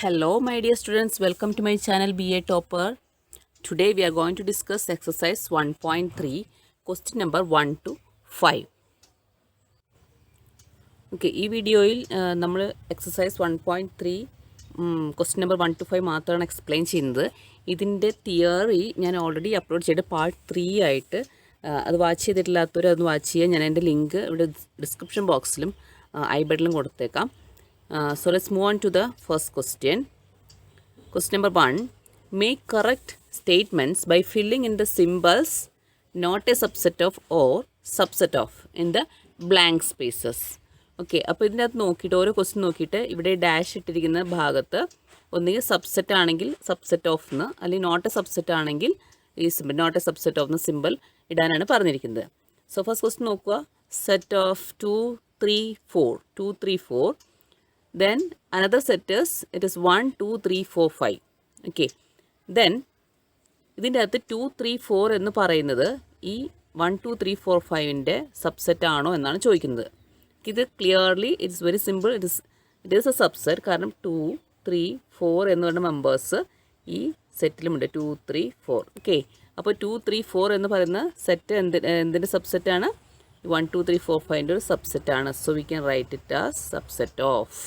Hello my dear students, welcome to my channel BA Topper. Today we are going to discuss exercise 1.3 question number 1 to 5. Okay, ഈ വീഡിയോയിൽ നമ്മൾ exercise 1.3 question number 1 to 5 മാത്രമാണ് explain ചെയ്യുന്നത്. ഇതിൻ്റെ theory ഞാൻ already upload ചെയ്തിട്ട് part 3 ആയിട്ട് അത് വാച്ച് ചെയ്തിട്ടില്ലാത്തവർ അതൊന്ന് വാച്ച് ചെയ്യുക. ഞാൻ എൻ്റെ ലിങ്ക് ഇവിടെ ഡിസ്ക്രിപ്ഷൻ ബോക്സിലും ഐ ബട്ടണിലും കൊടുത്തേക്കാം. So let's move on to the first question. Question number 1. Make correct statements by filling in the symbols not a subset of or subset of in the blank spaces. Okay, അപ്പോൾ ഇതിനകത്ത് നോക്കിയിട്ട് ഓരോ question നോക്കിയിട്ട് ഇവിടെ dash ഇട്ടിരിക്കുന്ന ഭാഗത്ത് ഒന്നുകിൽ subset ആണെങ്കിൽ സബ്സെറ്റ് ഓഫ് എന്ന്, അല്ലെങ്കിൽ നോട്ട് എ സബ്സെറ്റ് ആണെങ്കിൽ ഈ symbol not a subset of എന്ന സിമ്പിൾ ഇടാനാണ് പറഞ്ഞിരിക്കുന്നത്. സോ ഫസ്റ്റ് ക്വസ്റ്റ്യൻ നോക്കുക. Set of 2, 3, 4. Then another set is, it is 1, 2, 3, 4, 5. Okay. Then ഇതിൻ്റെ അകത്ത് 2, 3, 4 എന്ന് പറയുന്നത് ഈ 1, 2, 3, 4, 5ൻ്റെ സബ്സെറ്റ് ആണോ എന്നാണ് ചോദിക്കുന്നത്. ഇത് clearly it's very simple, it is a subset. കാരണം 2, 3, 4 എന്ന് പറഞ്ഞ മെമ്പേഴ്സ് ഈ സെറ്റിലുമുണ്ട്. 2, 3, 4. ഓക്കെ, അപ്പോൾ 2, 3, 4 എന്ന് പറയുന്ന സെറ്റ് എന്തിൻ്റെ സബ്സെറ്റാണ്? 1, 2, 3, 4, 5ൻ്റെ ഒരു സബ്സെറ്റാണ്. So we can write it as subset of.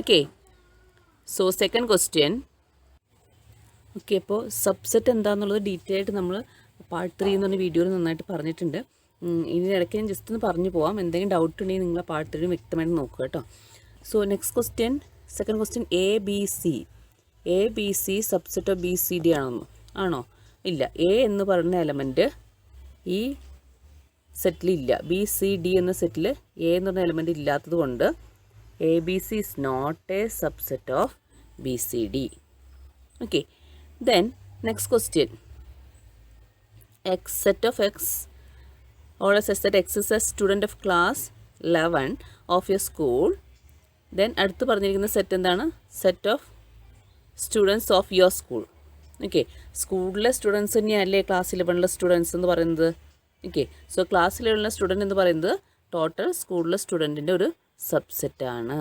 Okay, so second question. Okay, അപ്പോൾ സബ്സെറ്റ് എന്താണെന്നുള്ളത് ഡീറ്റെയിൽ ആയിട്ട് നമ്മൾ പാർട്ട് 3 എന്ന് പറഞ്ഞ വീഡിയോയിൽ നന്നായിട്ട് പറഞ്ഞിട്ടുണ്ട്. ഇതിനിടയ്ക്ക് ഞാൻ ജസ്റ്റ് ഒന്ന് പറഞ്ഞു പോവാം. എന്തെങ്കിലും ഡൗട്ട് ഉണ്ടെങ്കിൽ നിങ്ങൾ ആ പാർട്ട് 3 വ്യക്തമായിട്ട് നോക്കുക കേട്ടോ. So next question, second question. A B C subset of BCD ആണോ? ഇല്ല. എ എന്ന് പറയുന്ന എലമെൻറ്റ് ഈ സെറ്റിലില്ല. BCD എന്ന സെറ്റിൽ എ എന്ന് പറഞ്ഞ എലമെൻറ്റ് ഇല്ലാത്തത് കൊണ്ട് ABC is not a subset of BCD. Okay, then next question. X set of X or a set that X is a student of class 11 of your school. Then അടുത്ത് പറഞ്ഞിരിക്കുന്ന set എന്താണ്? Set of students of your school. Okay, സ്കൂളിലെ students തന്നെയല്ലേ class 11ലെ students എന്ന് പറയുന്നത്. Okay, so class 11ലെ student എന്ന് പറയുന്നത് ടോട്ടൽ സ്കൂളിലെ സ്റ്റുഡൻറ്റിൻ്റെ ഒരു സബ്സെറ്റാണ്.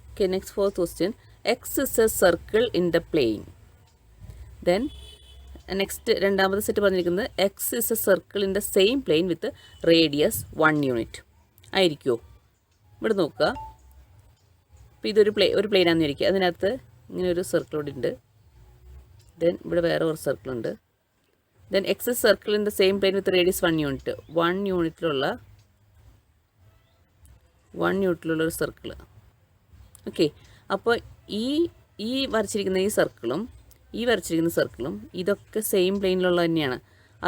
Okay, next fourth question. X is a circle in the plane. Then next രണ്ടാമത്തെ സെറ്റ് പറഞ്ഞിരിക്കുന്നത് X is a circle in the same plane with radius 1 unit ആയിരിക്കുമോ? ഇവിടെ നോക്കുക. അപ്പോൾ ഇതൊരു പ്ലെയിൻ ആണെന്ന് വിചാരിക്കുക. അതിനകത്ത് ഇങ്ങനെ ഒരു സർക്കിൾ ഇവിടെ ഉണ്ട്. ദെൻ ഇവിടെ വേറെ ഒരു സർക്കിൾ ഉണ്ട്. Then X is circle in the same plane with radius 1 unit. 1 യൂണിറ്റിലുള്ളൊരു സർക്കിൾ. ഓക്കെ, അപ്പോൾ ഈ വരച്ചിരിക്കുന്ന ഈ സർക്കിളും ഈ വരച്ചിരിക്കുന്ന സർക്കിളും ഇതൊക്കെ സെയിം പ്ലെയിനിലുള്ള തന്നെയാണ്.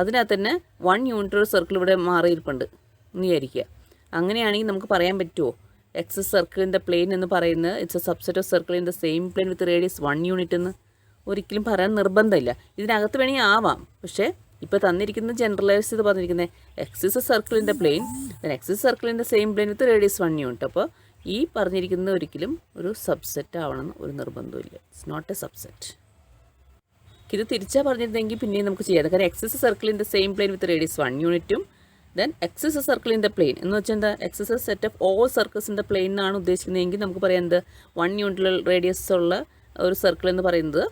അതിനകത്ത് തന്നെ 1 യൂണിറ്റുള്ള സർക്കിൾ ഇവിടെ മാറിയിരിപ്പുണ്ട് എന്ന് വിചാരിക്കുക. അങ്ങനെയാണെങ്കിൽ നമുക്ക് പറയാൻ പറ്റുമോ X circle in the plane എന്ന് പറയുന്നത് it's a subset of circle in the same plane with radius 1 unit എന്ന്? ഒരിക്കലും പറയാൻ നിർബന്ധമില്ല. ഇതിനകത്ത് വേണമെങ്കിൽ ആവാം, പക്ഷേ ഇപ്പോൾ തന്നിരിക്കുന്നത് ജനറലൈസ് ചെയ്ത് പറഞ്ഞിരിക്കുന്നത് X is a circle in the plane, then X is circle in the same plane with radius 1 unit. അപ്പോൾ ഈ പറഞ്ഞിരിക്കുന്നത് ഒരിക്കലും ഒരു സബ്സെറ്റ് ആവണമെന്ന് ഒരു നിർബന്ധമില്ല. It's not a subset. ഇത് തിരിച്ചാൽ പറഞ്ഞിരുന്നെങ്കിൽ പിന്നെയും നമുക്ക് ചെയ്യാം. കാരണം X is a circle in the same plane with radius 1 യൂണിറ്റും then X is a circle in the plane എന്ന് വെച്ചാൽ എന്താ? X is a set of all circles in the plain എന്നാണ് ഉദ്ദേശിക്കുന്നതെങ്കിൽ നമുക്ക് പറയാം എന്ത്? 1 യൂണിറ്റിൽ റേഡിയസ് ഉള്ള ഒരു സർക്കിൾ എന്ന് പറയുന്നത്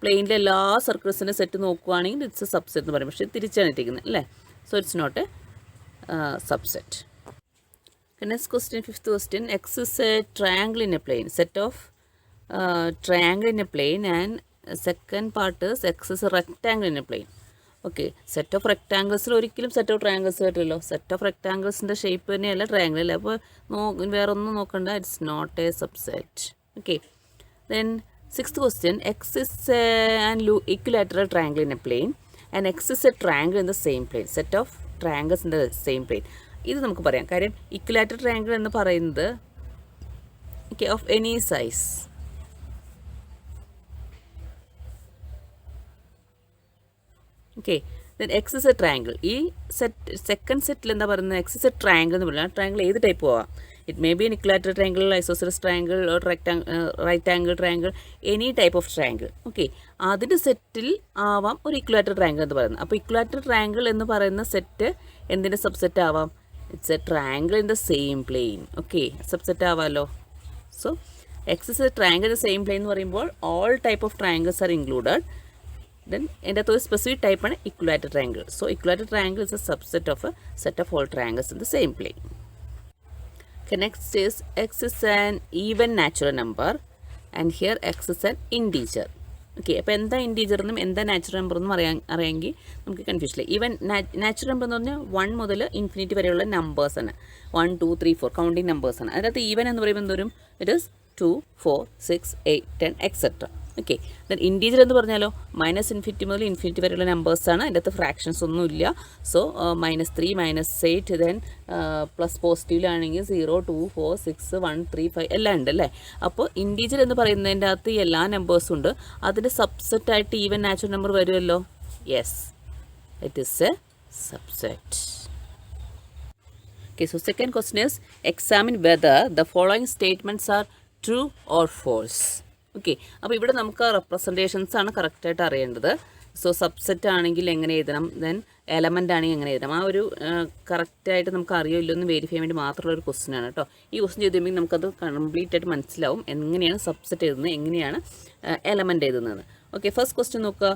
പ്ലെയിനിലെ എല്ലാ സർക്കിൾസിൻ്റെ സെറ്റ് നോക്കുകയാണെങ്കിൽ ഇറ്റ്സ് എ സബ്സെറ്റ് എന്ന് പറയും. പക്ഷേ തിരിച്ചാണ് ഇരിക്കുന്നത് അല്ലേ? So it's not a subset. Next question, fifth question. X is a triangle in a plane. Set of triangle in a plane and second part is X is a rectangle in a plane. Okay, set of റെക്റ്റാങ്കിൾസിൽ ഒരിക്കലും set of triangles വരില്ലല്ലോ. Set of റെക്റ്റാങ്കിൾസിൻ്റെ shape തന്നെയല്ല triangle അല്ലേ? അപ്പോൾ വേറെ ഒന്നും നോക്കണ്ട, it's not a subset. Okay, then sixth question. X is an equilateral triangle in a plane and X is a triangle in the same plane. Set of triangles in the same plane. ഇത് നമുക്ക് പറയാം. കാര്യം equilateral triangle എന്ന് പറയുന്നത് okay of any size. Okay, then X is a triangle. ഈ second സെറ്റിൽ എന്താ പറയുന്നത്? X is a triangle എന്ന് പറയുന്നത് ട്രയാങ്കിൾ ഏത് ടൈപ്പ് പോവാം? It may be an equilateral triangle, isosceles triangle or right angle triangle, any type of triangle. Okay, അതിൻ്റെ സെറ്റിൽ ആവാം ഒരു ഇക്വിലാറ്ററൽ ട്രയാങ്കിൾ എന്ന് പറയുന്നത്. അപ്പോൾ ഇക്വിലാറ്ററൽ ട്രയാങ്കിൾ എന്ന് പറയുന്ന സെറ്റ് എന്തിൻ്റെ സബ്സെറ്റ് ആവാം? It's a triangle in the same plane. Okay, subset ആവാമല്ലോ. So X is a triangle in the same plane എന്ന് പറയുമ്പോൾ all type of triangles are included. Then എൻ്റെ അകത്ത് ഒരു specific type ആണ് equilateral triangle. So equilateral triangle is a subset of a set of all triangles in the same plane. Okay, next is x is an even natural number and here x is an integer. Okay, അപ്പോൾ എന്താ integer എന്നും എന്താ natural number എന്നും അറിയാമെങ്കിൽ നമുക്ക് confusion ഇല്ല. Even natural number എന്ന് പറഞ്ഞാൽ 1 മുതൽ ഇൻഫിനിറ്റി വരെയുള്ള നമ്പേഴ്സാണ്. 1 2 3 4 കൗണ്ടിങ് നമ്പേഴ്സാണ്. അതിനകത്ത് ഈവൻ എന്ന് പറയുമ്പോൾ എന്തോരും it is 2 4 6 8 10 etcetera. Okay, then integer എന്ന് പറഞ്ഞാലോ -ഇൻഫിനിറ്റി മുതൽ ഇൻഫിനിറ്റി വരെയുള്ള നമ്പേഴ്സാണ്. അതിൻ്റെ അകത്ത് ഫ്രാക്ഷൻസ് ഒന്നും ഇല്ല. സോ -3 -8 ദെൻ പ്ലസ് പോസിറ്റീവിലാണെങ്കിൽ 0 2 4 6 1 3 5 എല്ലാം ഉണ്ട് അല്ലേ. അപ്പോൾ ഇൻറ്റീജർ എന്ന് പറയുന്നതിൻ്റെ അകത്ത് എല്ലാ നമ്പേഴ്സും ഉണ്ട്. അതിൻ്റെ സബ്സെറ്റായിട്ട് ഈവൻ നാച്ചുറൽ നമ്പർ വരുമല്ലോ. Yes, it is a subset. Okay, so second question is examine whether the following statements are true or false. Okay, അപ്പോൾ ഇവിടെ നമുക്ക് റെപ്രസെൻറ്റേഷൻസ് ആണ് കറക്റ്റായിട്ട് അറിയേണ്ടത്. സോ സബ്സെറ്റ് ആണെങ്കിൽ എങ്ങനെ എഴുതണം, ദെൻ എലമെൻ്റ് ആണെങ്കിൽ എങ്ങനെ എഴുതണം, ആ ഒരു കറക്റ്റായിട്ട് നമുക്ക് അറിയില്ലോ എന്ന് വെരിഫൈ ചെയ്യാൻ വേണ്ടി മാത്രമുള്ള ഒരു ക്വസ്റ്റ്യൻ ആണ് കേട്ടോ. ഈ ക്വസ്റ്റ്യൻ ചെയ്തുമ്പോൾ നമുക്കത് കംപ്ലീറ്റ് ആയിട്ട് മനസ്സിലാവും എങ്ങനെയാണ് സബ്സെറ്റ് എഴുതുന്നത്, എങ്ങനെയാണ് എലമെൻ്റ് എഴുതുന്നത്. ഓക്കെ, ഫസ്റ്റ് ക്വസ്റ്റ്യൻ നോക്കുക.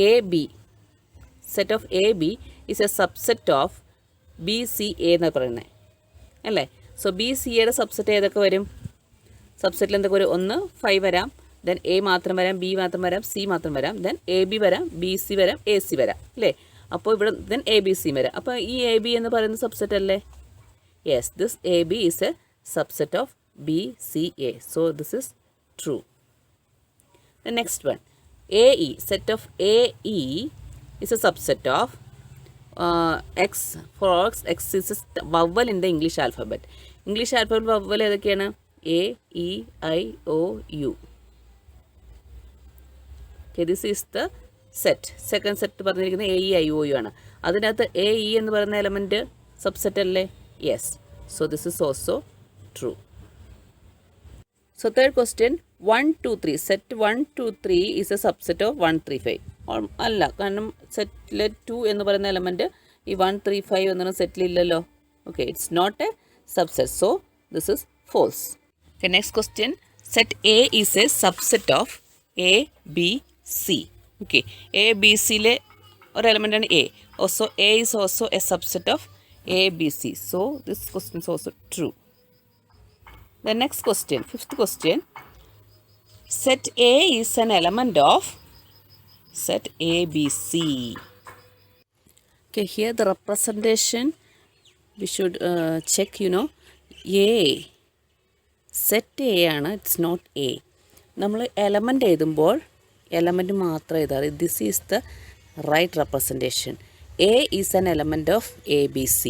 A B set of A B is a subset of B C A എന്ന് പറയുന്നത് അല്ലേ. സോ ബി സി എയുടെ സബ്സെറ്റ് ഏതൊക്കെ വരും? സബ്സെറ്റിൽ എന്തൊക്കെ വരും? 1 5 വരാം, ദെൻ എ മാത്രം വരാം, ബി മാത്രം വരാം, സി മാത്രം വരാം, ദെൻ എ ബി വരാം, ബി സി വരാം, എ സി വരാം അല്ലേ. അപ്പോൾ ഇവിടെ ദെൻ എ ബി സി വരാം. അപ്പോൾ ഈ എ ബി എന്ന് പറയുന്ന സബ്സെറ്റ് അല്ലേ? Yes, this A B is a subset of B C A. So this is true. The next one, A E set of A E is a subset of X. For X is a vowel in the English alphabet. English alphabet vowel ഏതൊക്കെയാണ്? A, E, I, O, U. Okay, this is the set. Second set പറഞ്ഞിരിക്കുന്നത് A, E, I, O, U ആണ്. അതിനകത്ത് A, E എന്ന് പറയുന്ന element subset അല്ലേ? Yes. So this is also true. So third question, 1 2 3 set 1 2 3 is a subset of 1 3 5. അല്ല, കാരണം സെറ്റിലെ 2 എന്ന് പറയുന്ന എലമെൻറ്റ് ഈ 1 3 5 എന്നൊന്നും സെറ്റിലില്ലല്ലോ. Okay, it's not a subset. So this is false. Okay, next question, set A is a subset of A B C. Okay, A B സിയിലെ ഒരു എലമെൻ്റാണ് A. Also A is also a subset of A B C. So this question is also true. The next question, fifth question, set A is an element of set ABC. Okay, here the representation we should check, A set A ആണ്, it's not A. നമ്മൾ element എഴുതുമ്പോൾ element മാത്രം എഴുതാറ്. This is the right representation. A is an element of ABC.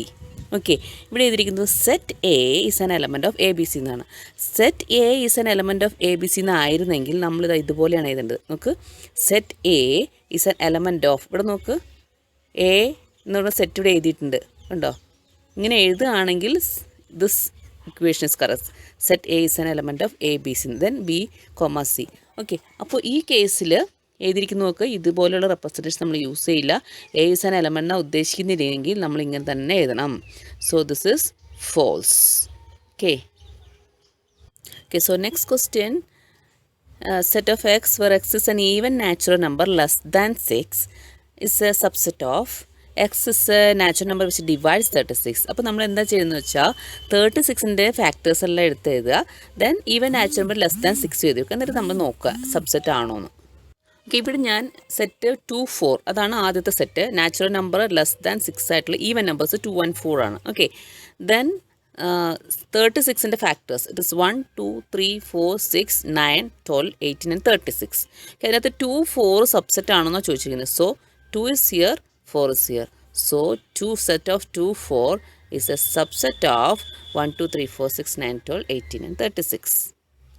Okay, ഇവിടെ എഴുതിയിരിക്കുന്നത് set A is an element of A B C എന്നാണ്. Set A is an element of A B C എന്നായിരുന്നെങ്കിൽ നമ്മളിത് ഇതുപോലെയാണ് എഴുതേണ്ടത്. നോക്ക്, set A is an element of, ഇവിടെ നോക്ക് എ എന്ന് പറഞ്ഞ സെറ്റ് ഇവിടെ എഴുതിയിട്ടുണ്ട് കണ്ടോ. ഇങ്ങനെ എഴുതുകയാണെങ്കിൽ this equation is correct. Set A is an element of A B C, then B comma C. Okay, അപ്പോൾ ഈ കേസിൽ എഴുതിയിരിക്കുന്ന നോക്ക് ഇതുപോലെയുള്ള റെപ്രസെൻറ്റേഷൻ നമ്മൾ യൂസ് ചെയ്യില്ല. എ ഈസ് ആൻ എലമെൻറ്റിനെ ഉദ്ദേശിക്കുന്നില്ലെങ്കിൽ നമ്മൾ ഇങ്ങനെ തന്നെ എഴുതണം. So this is false. Okay, so next question, set of X where x is an even natural number less than 6 is a subset of x is a natural number which divides 36. അപ്പോൾ നമ്മൾ എന്താ ചെയ്യുന്നത് വെച്ചാൽ 36ൻ്റെ factors എല്ലാം എടുത്ത് എഴുതുക, then even natural number less than 6 എഴുതി വെക്കുക. എന്നിട്ട് നമ്മൾ നോക്കുക സബ്സെറ്റ് ആണോ എന്ന്. ഓക്കെ, ഇവിടെ ഞാൻ സെറ്റ് 2 4 അതാണ് ആദ്യത്തെ set. Natural number less than 6 ആയിട്ടുള്ള ഈവൻ നമ്പേഴ്സ് 2 1 4 ആണ്. ഓക്കെ, ദെൻ 36ൻ്റെ ഫാക്ടേഴ്സ് ഇറ്റ് ഇസ് 1 2 3 4 6 9 12 18 and 36. അതിനകത്ത് 2 4 സബ്സെറ്റ് ആണെന്നോ ചോദിച്ചിരിക്കുന്നത്. So 2 is here, 4 is here. So 2 set of 2 4 is a subset of 1 2 3 4 6 9 12 18 and 36.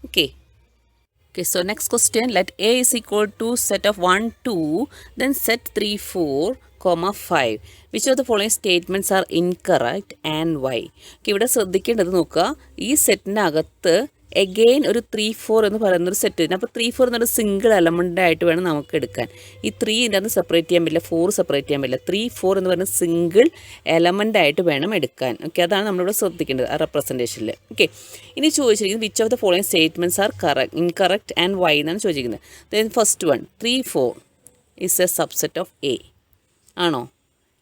Okay. Okay, so next question, let A is equal to set of 1 2 then set 3 4 comma 5. Which of the following statements are incorrect and why? Okay, ഇവിടെ ശ്രദ്ധിക്കേണ്ടത് നോക്കുക, ഈ സെറ്റിനകത്ത് again ഒരു 3, 4 എന്ന് പറയുന്നൊരു set വരുന്നത്. അപ്പോൾ 3, 4 എന്നൊരു സിംഗിൾ എലമെൻ്റ് ആയിട്ട് വേണം നമുക്ക് എടുക്കാൻ. ഈ 3 ഇതിനകത്ത് സെപ്പറേറ്റ് ചെയ്യാൻ പറ്റില്ല, 4 സെപ്പറേറ്റ് ചെയ്യാൻ പറ്റില്ല. 3, 4 എന്ന് പറയുന്ന സിംഗിൾ എലമെൻ്റ് ആയിട്ട് വേണം എടുക്കാൻ. ഓക്കെ, അതാണ് നമ്മളിവിടെ ശ്രദ്ധിക്കേണ്ടത് ആ റെപ്രസെൻറ്റേഷനിൽ. ഓക്കെ, ഇനി ചോദിച്ചിരിക്കുന്നത് which of the following statements are incorrect and why എന്നാണ് ചോദിച്ചിരിക്കുന്നത്. Then first one 3, 4 is a subset of A ആണോ?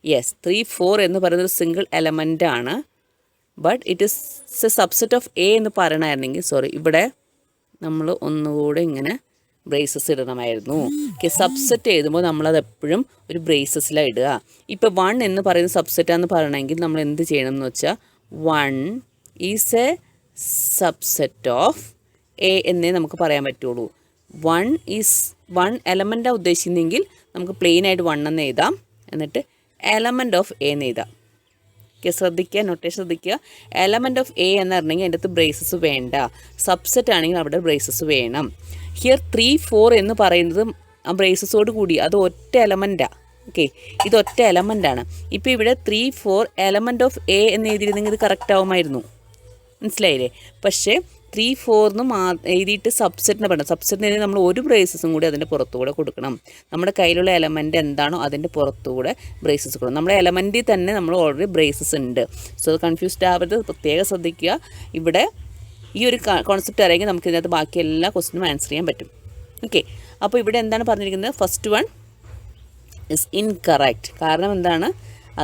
യെസ്, 3, 4 എന്ന് പറയുന്നൊരു സിംഗിൾ എലമെൻ്റ് ആണ്. But it is a subset of A എന്ന് പറയണമായിരുന്നെങ്കിൽ, സോറി, ഇവിടെ നമ്മൾ ഒന്നുകൂടെ ഇങ്ങനെ ബ്രേസസ് ഇടണമായിരുന്നു. ഓക്കെ, സബ്സെറ്റ് എഴുതുമ്പോൾ നമ്മളത് എപ്പോഴും ഒരു ബ്രേസസിലാണ് ഇടുക. ഇപ്പോൾ 1 എന്ന് പറയുന്ന സബ്സെറ്റാന്ന് പറയണമെങ്കിൽ നമ്മൾ എന്ത് ചെയ്യണം എന്ന് വെച്ചാൽ 1 is a subset of A എന്നേ നമുക്ക് പറയാൻ പറ്റുള്ളൂ. 1 എലമെൻ്റാണ് ഉദ്ദേശിക്കുന്നതെങ്കിൽ നമുക്ക് പ്ലെയിൻ ആയിട്ട് 1 എന്ന് എഴുതാം, എന്നിട്ട് എലമെൻ്റ് ഓഫ് എ എന്ന് എഴുതാം. ഓക്കെ, ശ്രദ്ധിക്കുക, നൊട്ടേഷൻ ശ്രദ്ധിക്കുക. എലമെൻ്റ് ഓഫ് എ എന്ന് പറഞ്ഞെങ്കിൽ അതിൻ്റെ അകത്ത് ബ്രേസസ് വേണ്ട. സബ്സെറ്റ് ആണെങ്കിൽ അവിടെ ബ്രേസസ് വേണം. ഹിയർ 3, 4 എന്ന് പറയുന്നത് ആ ബ്രേസസോട് കൂടി അത് ഒറ്റ എലമെൻറ്റാണ്. ഓക്കെ, ഇത് ഒറ്റ എലമെൻ്റാണ്. ഇപ്പോൾ ഇവിടെ 3, 4 എലമെൻ്റ് ഓഫ് എ എന്ന് എഴുതിയിരുന്നെങ്കിൽ ഇത് കറക്റ്റ് ആവുമായിരുന്നു. മനസ്സിലായില്ലേ? പക്ഷേ 3, 4 എഴുതിയിട്ട് സബ്സെറ്റിന് പറയണം. സബ്സെറ്റിന് നമ്മൾ ഒരു ബ്രേസസും കൂടി അതിൻ്റെ പുറത്തുകൂടെ കൊടുക്കണം. നമ്മുടെ കയ്യിലുള്ള എലമെൻറ്റ് എന്താണോ അതിൻ്റെ പുറത്തുകൂടെ ബ്രേസസ് കൊടുക്കണം. നമ്മുടെ എലമെൻറ്റിൽ തന്നെ നമ്മൾ ഓൾറെഡി ബ്രേസസ് ഉണ്ട്. സോ കൺഫ്യൂസ്ഡ് ആവരുത്, പ്രത്യേകം ശ്രദ്ധിക്കുക. ഇവിടെ ഈ ഒരു കോൺസെപ്റ്റ് അറിയെങ്കിൽ നമുക്ക് ഇതിനകത്ത് ബാക്കി എല്ലാ ക്വസ്റ്റിനും ആൻസർ ചെയ്യാൻ പറ്റും. ഓക്കെ, അപ്പോൾ ഇവിടെ എന്താണ് പറഞ്ഞിരിക്കുന്നത്? First one is incorrect. കാരണം എന്താണ്?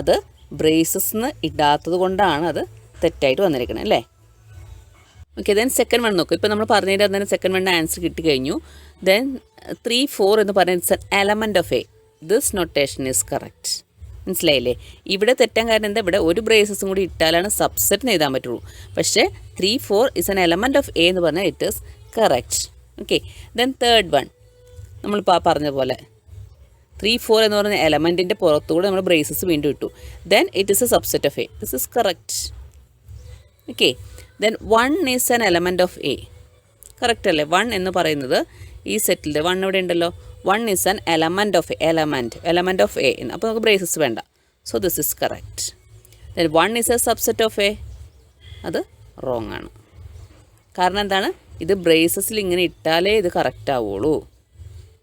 അത് ബ്രേസസിന് ഇടാത്തത് കൊണ്ടാണ് അത് തെറ്റായിട്ട് വന്നിരിക്കുന്നത്, അല്ലേ? ഓക്കെ, ദെൻ സെക്കൻഡ് വൺ നോക്കും. ഇപ്പോൾ നമ്മൾ പറഞ്ഞതിൻ്റെ തന്നെ സെക്കൻഡ് വണ്ണിൻ്റെ ആൻസർ കിട്ടിക്കഴിഞ്ഞു. ദെൻ 3, 4 എന്ന് പറയുന്നത് it's an element of A. This notation is correct. മനസ്സിലായില്ലേ? ഇവിടെ തെറ്റാൻ കാരണം എന്താ? ഇവിടെ ഒരു ബ്രേസസും കൂടി ഇട്ടാലാണ് സബ്സെറ്റിന് എഴുതാൻ പറ്റുള്ളൂ. പക്ഷേ 3, 4 is an element of A എന്ന് പറഞ്ഞാൽ it is correct. Okay, then third one നമ്മളിപ്പോൾ പറഞ്ഞ പോലെ 3, 4 എന്ന് പറയുന്ന എലമെൻറ്റിൻ്റെ പുറത്തുകൂടെ നമ്മൾ ബ്രേസസ് വീണ്ടും ഇട്ടു. Then it is a subset of A. This is correct. Okay, then 1 is an element of A. Correct അല്ലേ? 1 എന്ന് പറയുന്നത് ഈ സെറ്റിൽ 1 ഇവിടെ ഉണ്ടല്ലോ. 1 is an element of element of A. അപ്പോൾ നമുക്ക് ബ്രേസസ് വേണ്ട. So this is correct. Then 1 is a subset of A. അത് റോങ് ആണ്. കാരണം എന്താണ്? ഇത് ബ്രേസസിൽ ഇങ്ങനെ ഇട്ടാലേ ഇത് കറക്റ്റ് ആവുള്ളൂ.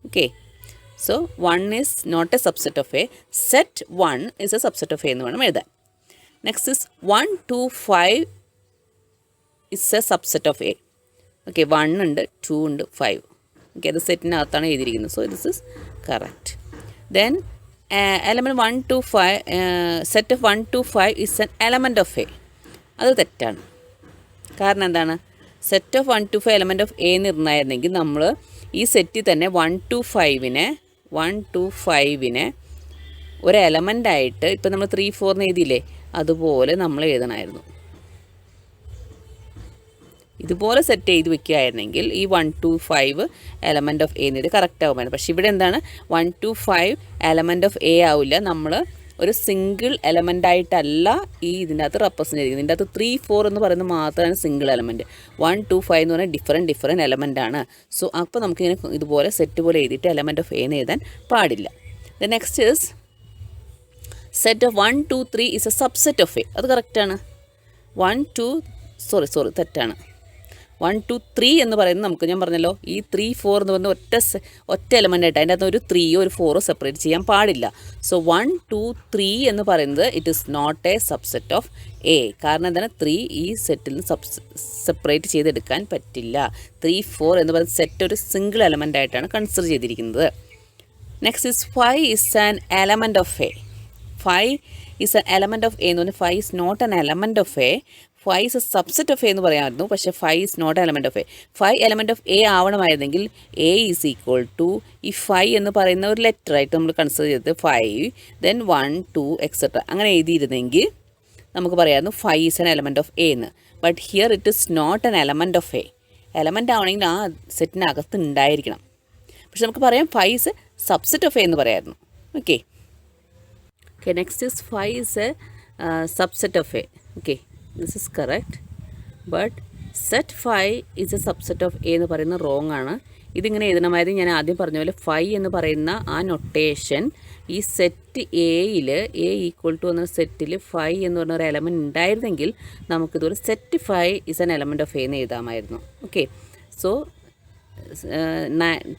Okay, so 1 is not a subset of A. Set 1 is a subset of A എന്ന് വേണം എഴുതാൻ. Next is 1, 2, 5 it's a subset of A. Okay, 1 ഉണ്ട്, 2 ഉണ്ട്, 5. ഓക്കെ, അത് സെറ്റിനകത്താണ് എഴുതിയിരിക്കുന്നത്. So this is correct. Then element 1 to 5 set of 1 to 5 is an element of A. അത് തെറ്റാണ്. കാരണം എന്താണ്? Set of 1 to 5 element of A എന്ന് ഇരുന്നായിരുന്നെങ്കിൽ നമ്മൾ ഈ സെറ്റിൽ തന്നെ 1 to 5 ഒരു എലമെൻ്റായിട്ട് ഇപ്പോൾ നമ്മൾ 3, 4 എന്ന് എഴുതിയില്ലേ, അതുപോലെ നമ്മൾ എഴുതണമായിരുന്നു. ഇതുപോലെ സെറ്റ് ചെയ്ത് വെക്കുകയായിരുന്നെങ്കിൽ ഈ 1 to 5 എലമെൻറ്റ് ഓഫ് എ എന്നത് കറക്റ്റ് ആകുമായിരുന്നു. പക്ഷേ ഇവിടെ എന്താണ്? 1 to 5 എലമെൻറ്റ് ഓഫ് എ ആവില്ല. നമ്മൾ ഒരു സിംഗിൾ എലമെൻ്റായിട്ടല്ല ഈ ഇതിനകത്ത് റെപ്രസെൻറ്റ് ചെയ്തിരിക്കുന്നത്. ഇതിൻ്റെ അകത്ത് 3, 4 എന്ന് പറയുന്നത് മാത്രമാണ് സിംഗിൾ എലമെൻറ്റ്. 1 to 5 എന്ന് പറഞ്ഞാൽ ഡിഫറെൻറ്റ് എലമെൻ്റ് ആണ്. സോ അപ്പോൾ നമുക്കിങ്ങനെ ഇതുപോലെ സെറ്റ് പോലെ എഴുതിയിട്ട് എലമെൻറ്റ് ഓഫ് എ എന്ന് എഴുതാൻ പാടില്ല. The next is set of 1, 2, 3 is a subset of A. അത് കറക്റ്റാണ്. 1, 2 തെറ്റാണ്. 1, 2, 3 എന്ന് പറയുന്നത് നമുക്ക് ഞാൻ പറഞ്ഞല്ലോ, ഈ 3, 4 എന്ന് പറയുന്ന ഒറ്റ എലമെൻ്റ് ആയിട്ട് അതിൻ്റെ അകത്ത് ഒരു 3 ഒരു 4 സെപ്പറേറ്റ് ചെയ്യാൻ പാടില്ല. സോ 1, 2, 3 എന്ന് പറയുന്നത് it is not a subset of A. കാരണം എന്താണ്? 3 ഈ സെറ്റിൽ നിന്ന് സെപ്പറേറ്റ് ചെയ്തെടുക്കാൻ പറ്റില്ല. 3, 4 എന്ന് പറയുന്ന സെറ്റ് ഒരു സിംഗിൾ എലമെൻ്റ് ആയിട്ടാണ് കൺസിഡർ ചെയ്തിരിക്കുന്നത്. Next is 5 is an element of A. 5 is an element of A എന്ന് പറഞ്ഞാൽ 5 is not an element of A. 5 is a subset of A എന്ന് പറയാമായിരുന്നു. പക്ഷേ 5 is not element of A. 5 element of A ആവണമായിരുന്നെങ്കിൽ A is equal to ഈ 5 എന്ന് പറയുന്ന ഒരു ലെറ്റർ ആയിട്ട് നമ്മൾ കൺസിഡർ ചെയ്തത് 5, ദെൻ 1, 2 എക്സെട്ര അങ്ങനെ എഴുതിയിരുന്നെങ്കിൽ നമുക്ക് പറയാമായിരുന്നു 5 is an element of A എന്ന്. But here it is not an element of A. Element ആവണമെങ്കിൽ ആ സെറ്റിനകത്ത് ഉണ്ടായിരിക്കണം. പക്ഷെ നമുക്ക് പറയാം 5 is a subset of A എന്ന് പറയാമായിരുന്നു. Okay, next is 5 is a subset of A. Okay, this is correct, but set phi is a subset of A എന്ന് പറയുന്നത് റോങ് ആണ്. ഇതിങ്ങനെ എഴുതണമായിരുന്നു. ഞാൻ ആദ്യം പറഞ്ഞ പോലെ ഫൈ എന്ന് പറയുന്ന ആ നൊട്ടേഷൻ ഈ സെറ്റ് എയിൽ എ ഈക്വൽ ടു എന്ന സെറ്റിൽ ഫൈ എന്ന് പറഞ്ഞ ഒരു എലമെൻറ്റ് ഉണ്ടായിരുന്നെങ്കിൽ നമുക്കിതൊരു set phi is an element of A എന്ന് എഴുതാമായിരുന്നു. Okay, so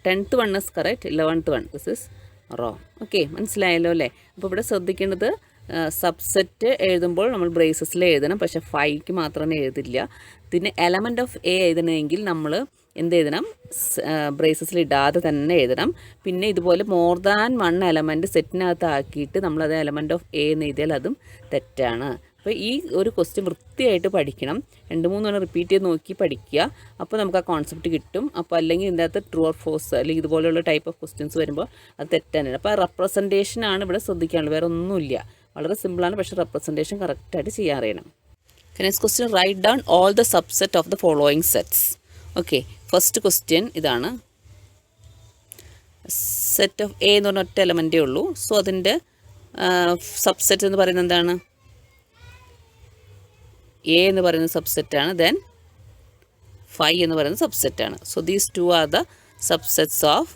10th one is correct, 11th one this is wrong. Okay, മനസ്സിലായല്ലോ അല്ലേ? അപ്പോൾ ഇവിടെ ശ്രദ്ധിക്കേണ്ടത് സബ്സെറ്റ് എഴുതുമ്പോൾ നമ്മൾ ബ്രേസസിൽ എഴുതണം, പക്ഷേ ഫൈക്ക് മാത്രമേ എഴുതില്ല. ഇതിന് എലമെൻറ്റ് ഓഫ് എ എഴുതണമെങ്കിൽ നമ്മൾ എന്ത് എഴുതണം? ബ്രേസസിൽ ഇടാതെ തന്നെ എഴുതണം. പിന്നെ ഇതുപോലെ മോർ ദാൻ വൺ എലമെൻറ്റ് സെറ്റിനകത്ത് ആക്കിയിട്ട് നമ്മളത് എലമെൻറ്റ് ഓഫ് എ എന്ന് എഴുതിയാൽ അതും തെറ്റാണ്. അപ്പോൾ ഈ ഒരു ക്വസ്റ്റ്യൻ വൃത്തിയായിട്ട് പഠിക്കണം. 2-3 തവണ റിപ്പീറ്റ് ചെയ്ത് നോക്കി പഠിക്കുക. അപ്പോൾ നമുക്ക് ആ കോൺസെപ്റ്റ് കിട്ടും. അപ്പോൾ അല്ലെങ്കിൽ ഇതിൻ്റെ അകത്ത് ട്രൂ ഓർ ഫോൾസ് അല്ലെങ്കിൽ ഇതുപോലെയുള്ള ടൈപ്പ് ഓഫ് ക്വസ്റ്റ്യൻസ് വരുമ്പോൾ അത് തെറ്റാണ്. അപ്പോൾ റെപ്രസെൻറ്റേഷനാണ് ഇവിടെ ശ്രദ്ധിക്കാനുള്ളത്, വേറെ ഒന്നുമില്ല. വളരെ സിമ്പിളാണ്, പക്ഷേ റെപ്രസെൻറ്റേഷൻ കറക്റ്റായിട്ട് ചെയ്യാൻ അറിയണം. Next question, write down all the subset of the following sets. Okay, first question ഇതാണ്. സെറ്റ് ഓഫ് എ എന്ന് പറഞ്ഞ ഒറ്റ എലമെൻറ്റേ ഉള്ളൂ. സോ അതിൻ്റെ സബ്സെറ്റ് എന്ന് പറയുന്നത് എന്താണ്? എ എന്ന് പറയുന്ന സബ്സെറ്റാണ്. ദെൻ ഫൈ എന്ന് പറയുന്ന സബ്സെറ്റാണ്. So these two are the subsets of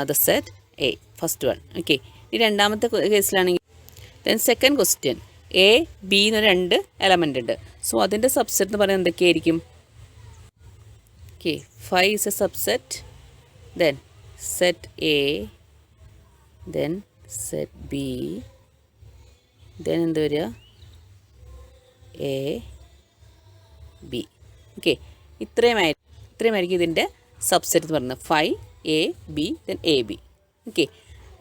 the set A, first one. Okay, ഈ രണ്ടാമത്തെ കേസിലാണെങ്കിൽ then second question, A B എന്ന് 2 എലമെൻ്റ് ഉണ്ട്. സോ അതിൻ്റെ സബ്സെറ്റ് എന്ന് പറയുന്നത് എന്തൊക്കെയായിരിക്കും? Okay, phi is a subset, then set A, then set B, then എന്ത് വരിക? A B. ഓക്കെ, ഇത്രയുമായിരിക്കും ഇതിൻ്റെ സബ്സെറ്റ് എന്ന് പറയുന്നത്. Phi A B then A B. Okay,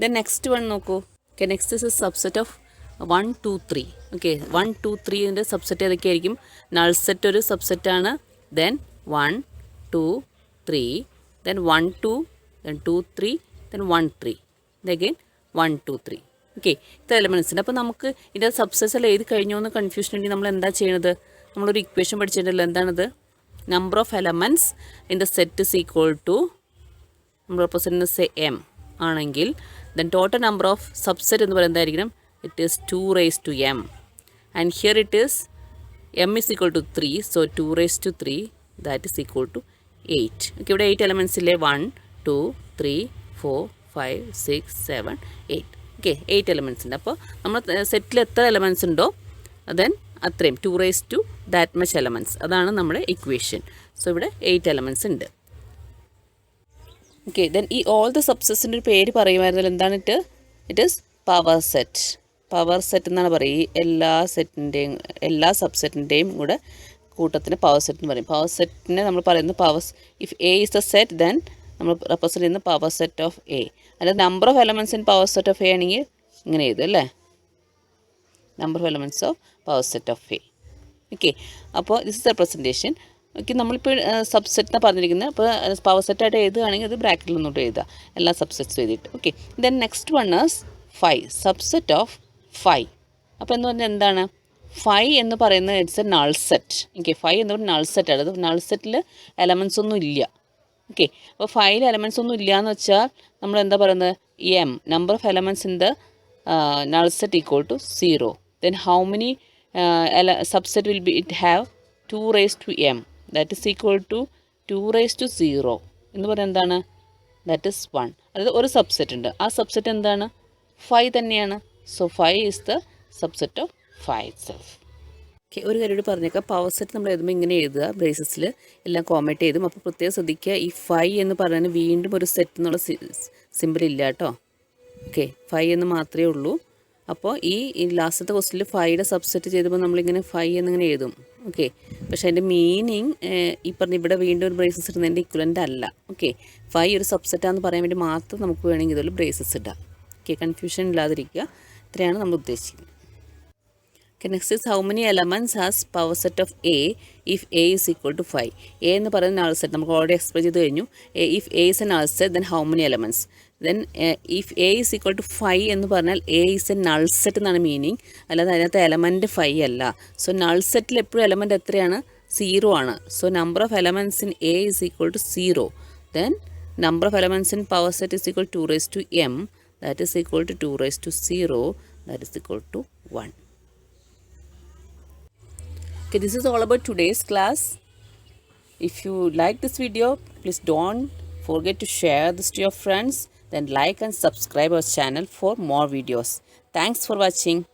then next one നോക്കൂ. Okay, next is subset of 1 2 3. Okay, 1 2 3ൻ്റെ subset ഏതൊക്കെയായിരിക്കും? Null set ഒരു സബ്സെറ്റാണ്. Then 1 2 3, then 1 2, then 2 3, then 1 3, again 1 2 3. Okay, ഇത്ര എലമെൻറ്റ്സിൻ്റെ. അപ്പോൾ നമുക്ക് ഇതിൻ്റെ സബ്സെറ്റ്സ് എല്ലാം എഴുതി കഴിഞ്ഞോ എന്ന് കൺഫ്യൂഷൻ ഉണ്ടെങ്കിൽ നമ്മൾ എന്താ ചെയ്യണത്? നമ്മളൊരു ഇക്വേഷൻ പഠിച്ചിട്ടുണ്ടല്ലോ, എന്താണത്? Number of elements in the set is equal to നമ്മൾ റെപ്രസെൻ്റ് സേ എം ആണെങ്കിൽ then total number of subset എന്ന് പറയുന്നത് എന്തായിരിക്കണം? It is 2 raised to m, and here it is m is equal to 3, so 2 raised to 3 that is equal to 8. Okay, ഇവിടെ 8 elements ഇല്ലേ? 1 2 3 4 5 6 7 8. Okay, 8 elements ഉണ്ട്. അപ്പോൾ നമ്മൾ സെറ്റിൽ എത്ര എലമെൻറ്റ്സ് ഉണ്ടോ ദെൻ അത്രയും 2 raised to that much elements, അതാണ് നമ്മുടെ ഇക്വേഷൻ. സോ ഇവിടെ 8 എലമെൻറ്റ്സ് ഉണ്ട്. ഓക്കെ, ദെൻ ഈ ഓൾ ദ സബ്സെറ്റ്സിൻ്റെ ഒരു പേര് പറയുമായിരുന്നല്ലോ, എന്താണ്? It is power set. Power set എന്നാണ് പറയുക. ഈ എല്ലാ സബ്സെറ്റിൻ്റെയും കൂടെ കൂട്ടത്തിന് പവർ സെറ്റ് എന്ന് പറയും. പവർ സെറ്റിനെ നമ്മൾ പറയുന്നത് if A is the set then നമ്മൾ റെപ്രസെൻ്റ് ചെയ്യുന്ന പവർ സെറ്റ് ഓഫ് എ. അല്ലാതെ number of elements in power set of A ആണെങ്കിൽ ഇങ്ങനെ എഴുതും അല്ലേ? Number of elements of power set of A. Okay, അപ്പോൾ ദിസ് ഇസ് റെപ്രസെൻറ്റേഷൻ. ഓക്കെ, നമ്മളിപ്പോൾ സബ്സെറ്റിനെ പറഞ്ഞിരിക്കുന്നത്. അപ്പോൾ പവർ സെറ്റായിട്ട് എഴുതുകയാണെങ്കിൽ അത് ബ്രാക്കറ്റിൽ നിന്നോട്ട് എഴുതുക, എല്ലാ സബ്സെറ്റ്സും എഴുതിയിട്ട്. Okay, then next one is phi, subset of phi. അപ്പോൾ എന്ന് പറഞ്ഞാൽ എന്താണ്? ഫൈ എന്ന് പറയുന്നത് it's A null set. Okay, phi എന്ന് പറഞ്ഞാൽ നൾ സെറ്റാണ്. അത് നൾ സെറ്റിൽ എലമെൻറ്റ്സ് ഒന്നും ഇല്ല. ഓക്കെ, അപ്പോൾ ഫൈൽ എലമെൻറ്റ്സ് ഒന്നും ഇല്ല എന്ന് വെച്ചാൽ നമ്മൾ എന്താ പറയുന്നത്? M, number of elements in the null set equal to 0. Then how many subset will be it have? 2 raised to m, that is equal to 2 raised to 0 എന്ന് പറയുന്നത് എന്താണ്? That is 1. അതായത് ഒരു സബ്സെറ്റ് ഉണ്ട്. ആ സബ്സെറ്റ് എന്താണ്? Phi തന്നെയാണ്. So phi is the subset of phi itself. Okay, ഒരു കാര്യം പറഞ്ഞേക്കാം. പവർ സെറ്റ് നമ്മൾ എഴുതുമ്പോൾ ഇങ്ങനെ എഴുതുക, ബ്രേസസിൽ എല്ലാം കോമേറ്റ് ചെയ്തും. അപ്പോൾ പ്രത്യേകം ശ്രദ്ധിക്കുക, ഈ ഫൈ എന്ന് പറയുന്നത് വീണ്ടും ഒരു സെറ്റ് എന്നുള്ള സിമ്പിൾ ഇല്ല കേട്ടോ. ഓക്കെ, ഫൈ എന്ന് മാത്രമേ ഉള്ളൂ. അപ്പോൾ ഈ ലാസ്റ്റത്തെ ക്വസ്റ്റിൽ ഫൈയുടെ സബ്സെറ്റ് ചെയ്തപ്പോൾ നമ്മളിങ്ങനെ ഫൈ എന്നിങ്ങനെ എഴുതും. ഓക്കെ, പക്ഷേ അതിൻ്റെ മീനിങ് ഈ പറഞ്ഞ ഇവിടെ വീണ്ടും ഒരു ബ്രേസസ് ഇടുന്നതിൻ്റെ ഇക്വലൻ്റ് അല്ല. ഓക്കെ, ഫൈ ഒരു സബ്സെറ്റാന്ന് പറയാൻ വേണ്ടി മാത്രം നമുക്ക് വേണമെങ്കിൽ ഇതുപോലെ ബ്രേസസ് ഇടാം. ഓക്കെ, കൺഫ്യൂഷൻ ഇല്ലാതിരിക്കുക. ഇത്രയാണ് നമ്മൾ ഉദ്ദേശിക്കുന്നത്. Okay, next is how many elements has power set of A if A is equal to 5. A എന്ന് പറയുന്ന null set നമുക്ക് ഓൾറെഡി എക്സ്പ്ലെയിൻ ചെയ്ത് കഴിഞ്ഞു. If A is a null set, then how many elements? Then if A is equal to 5 എന്ന് പറഞ്ഞാൽ A is a null set എന്നാണ് meaning, അല്ലാതെ അതിനകത്ത് എലമെൻറ്റ് 5 അല്ല. സോ null സെറ്റിൽ എപ്പോഴും എലമെൻറ്റ് എത്രയാണ്? 0 ആണ്. So number of elements in A is equal to 0. Then number of elements in power set is equal to 2 raised to m, that is equal to 2 raised to 0, that is equal to 1. Okay, this is all about today's class. If you like this video, please don't forget to share this to your friends. Then like and subscribe our channel for more videos. Thanks for watching.